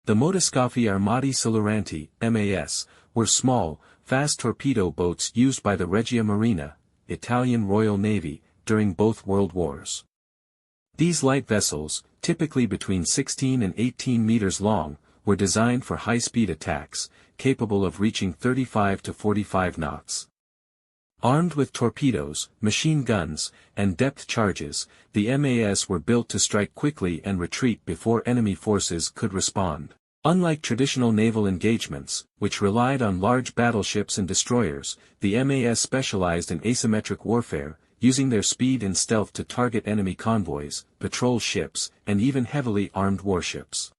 The Motoscafi Armati Siluranti, MAS, were small, fast torpedo boats used by the Regia Marina, Italian Royal Navy, during both World Wars. These light vessels, typically between 16 and 18 meters long, were designed for high-speed attacks, capable of reaching 35 to 45 knots. Armed with torpedoes, machine guns, and depth charges, the MAS were built to strike quickly and retreat before enemy forces could respond. Unlike traditional naval engagements, which relied on large battleships and destroyers, the MAS specialized in asymmetric warfare, using their speed and stealth to target enemy convoys, patrol ships, and even heavily armed warships.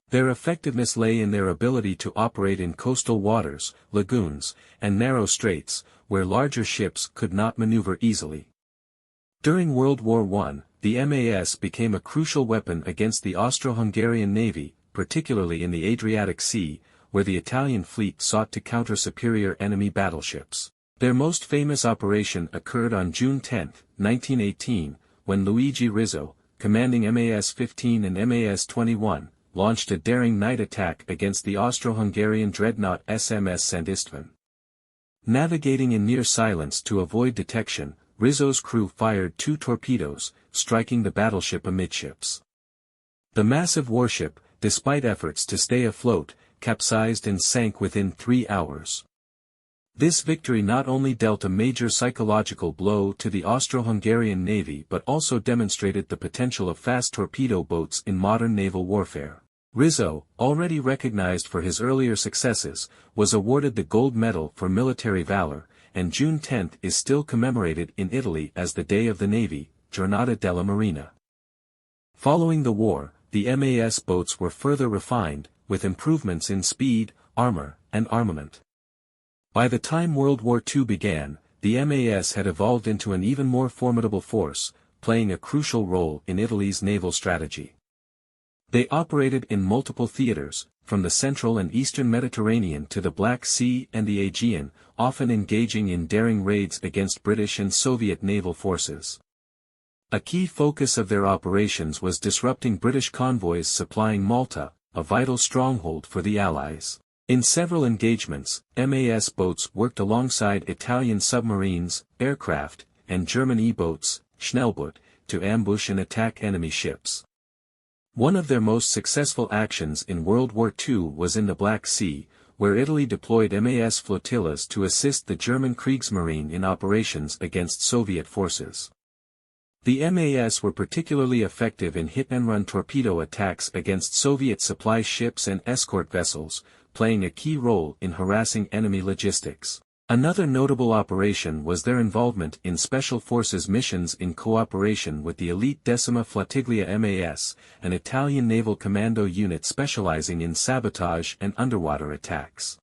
Their effectiveness lay in their ability to operate in coastal waters, lagoons, and narrow straits, where larger ships could not maneuver easily. During World War I, the MAS became a crucial weapon against the Austro-Hungarian Navy, particularly in the Adriatic Sea, where the Italian fleet sought to counter superior enemy battleships. Their most famous operation occurred on June 10, 1918, when Luigi Rizzo, commanding MAS 15 and MAS 21, launched a daring night attack against the Austro-Hungarian dreadnought SMS Szent István. Navigating in near silence to avoid detection, Rizzo's crew fired 2 torpedoes, striking the battleship amidships. The massive warship, despite efforts to stay afloat, capsized and sank within 3 hours. This victory not only dealt a major psychological blow to the Austro-Hungarian Navy but also demonstrated the potential of fast torpedo boats in modern naval warfare. Rizzo, already recognized for his earlier successes, was awarded the Gold Medal for military valor, and June 10 is still commemorated in Italy as the Day of the Navy, Giornata della Marina. Following the war, the MAS boats were further refined, with improvements in speed, armor, and armament. By the time World War II began, the MAS had evolved into an even more formidable force, playing a crucial role in Italy's naval strategy. They operated in multiple theaters, from the central and eastern Mediterranean to the Black Sea and the Aegean, often engaging in daring raids against British and Soviet naval forces. A key focus of their operations was disrupting British convoys supplying Malta, a vital stronghold for the Allies. In several engagements, MAS boats worked alongside Italian submarines, aircraft, and German E-boats, Schnellboot, to ambush and attack enemy ships. One of their most successful actions in World War II was in the Black Sea, where Italy deployed MAS flotillas to assist the German Kriegsmarine in operations against Soviet forces. The MAS were particularly effective in hit-and-run torpedo attacks against Soviet supply ships and escort vessels, playing a key role in harassing enemy logistics. Another notable operation was their involvement in Special Forces missions in cooperation with the elite Decima Flottiglia MAS, an Italian naval commando unit specializing in sabotage and underwater attacks.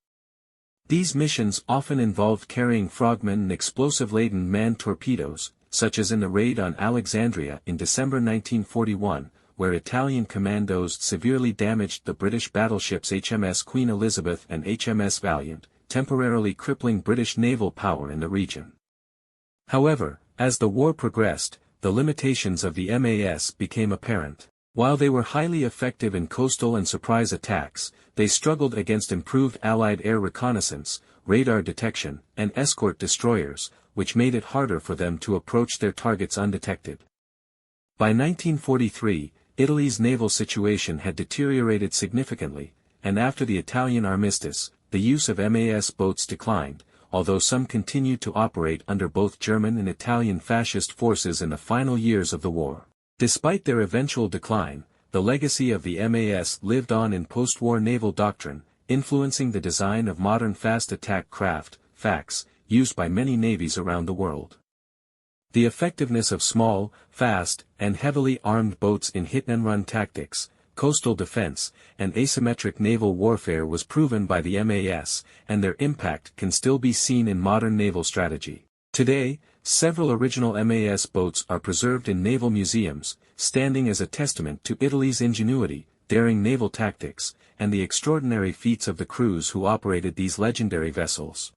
These missions often involved carrying frogmen and explosive-laden manned torpedoes, such as in the raid on Alexandria in December 1941, where Italian commandos severely damaged the British battleships HMS Queen Elizabeth and HMS Valiant, temporarily crippling British naval power in the region. However, as the war progressed, the limitations of the MAS became apparent. While they were highly effective in coastal and surprise attacks, they struggled against improved Allied air reconnaissance, radar detection, and escort destroyers, which made it harder for them to approach their targets undetected. By 1943, Italy's naval situation had deteriorated significantly, and after the Italian armistice, the use of MAS boats declined, although some continued to operate under both German and Italian fascist forces in the final years of the war. Despite their eventual decline, the legacy of the MAS lived on in post-war naval doctrine, influencing the design of modern fast attack craft, FACs, used by many navies around the world. The effectiveness of small, fast, and heavily armed boats in hit-and-run tactics, coastal defense, and asymmetric naval warfare was proven by the MAS, and their impact can still be seen in modern naval strategy. Today, several original MAS boats are preserved in naval museums, standing as a testament to Italy's ingenuity, daring naval tactics, and the extraordinary feats of the crews who operated these legendary vessels.